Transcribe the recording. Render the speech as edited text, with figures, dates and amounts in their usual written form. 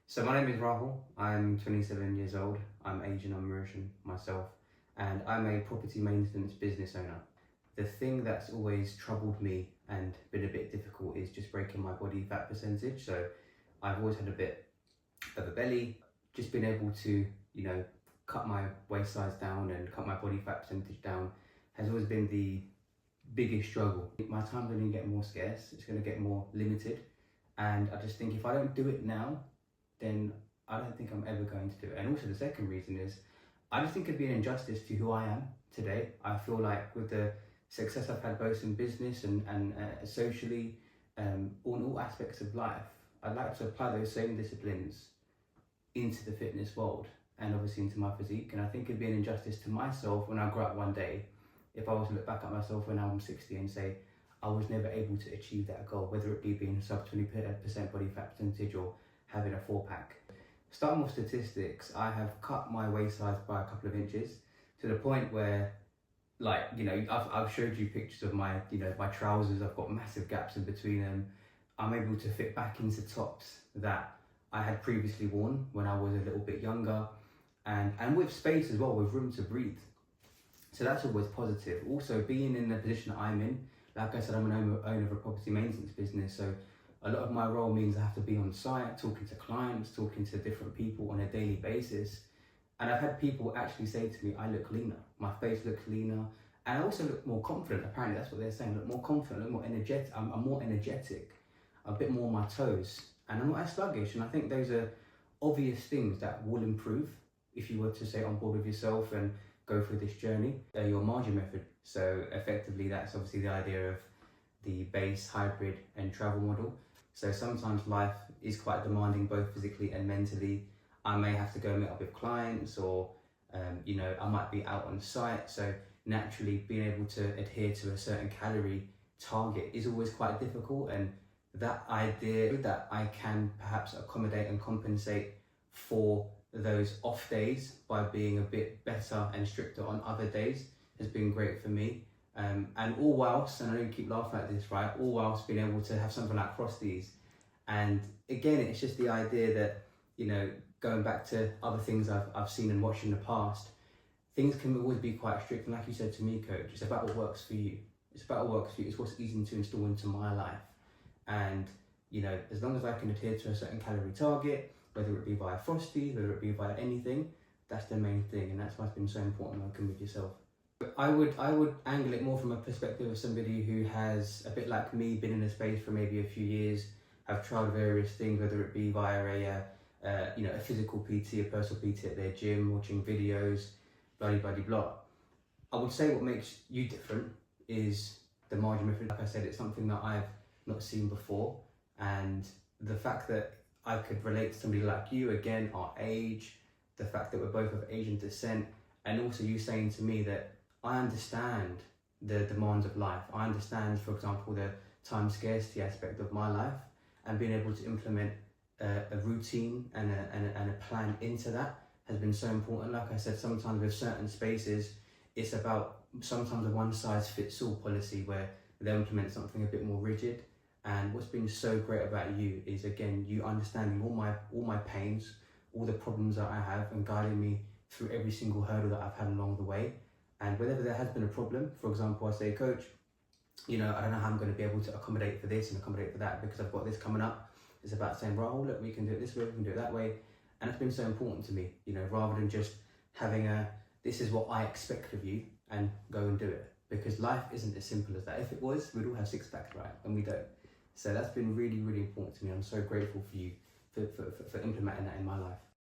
So my name is Rahul. I'm 27 years old. I'm Asian, I'm Mauritian myself, and I'm a property maintenance business owner. The thing that's always troubled me and been a bit difficult is just breaking my body fat percentage. So I've always had a bit of a belly, just being able to, cut my waist size down and cut my body fat percentage down has always been the biggest struggle. My time's only getting more scarce, it's going to get more limited, and I just think if I don't do it now, then I don't think I'm ever going to do it. And also the second reason is, I just think it'd be an injustice to who I am today. I feel like with the success I've had both in business and socially, on all aspects of life, I'd like to apply those same disciplines into the fitness world and obviously into my physique. And I think it'd be an injustice to myself when I grow up one day if I was to look back at myself when I'm 60 and say I was never able to achieve that goal, whether it be being sub 20% body fat percentage or having a 4-pack. Starting with statistics, I have cut my waist size by a couple of inches to the point where, I've showed you pictures of my, my trousers. I've got massive gaps in between them. I'm able to fit back into tops that I had previously worn when I was a little bit younger, and with space as well, with room to breathe. So that's always positive. Also, being in the position that I'm in, like I said, I'm an owner of a property maintenance business, so a lot of my role means I have to be on site, talking to clients, talking to different people on a daily basis. And I've had people actually say to me, I look leaner, my face looks leaner, and I also look more confident. Apparently that's what they're saying, look more confident, look more energetic. I'm more energetic, a bit more on my toes, and I'm not as sluggish. And I think those are obvious things that will improve if you were to stay on board with yourself and go through this journey. Your margin method. So effectively that's obviously the idea of the base, hybrid and travel model. So sometimes life is quite demanding, both physically and mentally. I may have to go meet up with clients, or I might be out on site. So naturally being able to adhere to a certain calorie target is always quite difficult. And that idea that I can perhaps accommodate and compensate for those off days by being a bit better and stricter on other days has been great for me. And all whilst, and I know you keep laughing at this, right? All whilst being able to have something like Frosties. And again, it's just the idea that, going back to other things I've seen and watched in the past, things can always be quite strict. And like you said to me, coach, it's about what works for you. It's about what works for you. It's what's easy to install into my life. And, as long as I can adhere to a certain calorie target, whether it be via Frosties, whether it be via anything, that's the main thing. And that's why it's been so important working with yourself. I would angle it more from a perspective of somebody who has, a bit like me, been in the space for maybe a few years, have tried various things, whether it be via a physical PT, a personal PT at their gym, watching videos, blah blah blah. I would say what makes you different is the margin method. Like I said, it's something that I've not seen before, and the fact that I could relate to somebody like you, again, our age, the fact that we're both of Asian descent, and also you saying to me that I understand the demands of life. I understand, for example, the time scarcity aspect of my life, and being able to implement a routine and a plan into that has been so important. Like I said, sometimes with certain spaces, it's about sometimes a one-size-fits-all policy where they implement something a bit more rigid. And what's been so great about you is, again, you understanding all my pains, all the problems that I have, and guiding me through every single hurdle that I've had along the way. And whenever there has been a problem, for example, I say, coach, I don't know how I'm going to be able to accommodate for this and accommodate for that because I've got this coming up. It's about saying, Rahul, look, we can do it this way, we can do it that way. And it's been so important to me, rather than just having this is what I expect of you and go and do it. Because life isn't as simple as that. If it was, we'd all have 6-packs, right? And we don't. So that's been really, really important to me. I'm so grateful for you for implementing that in my life.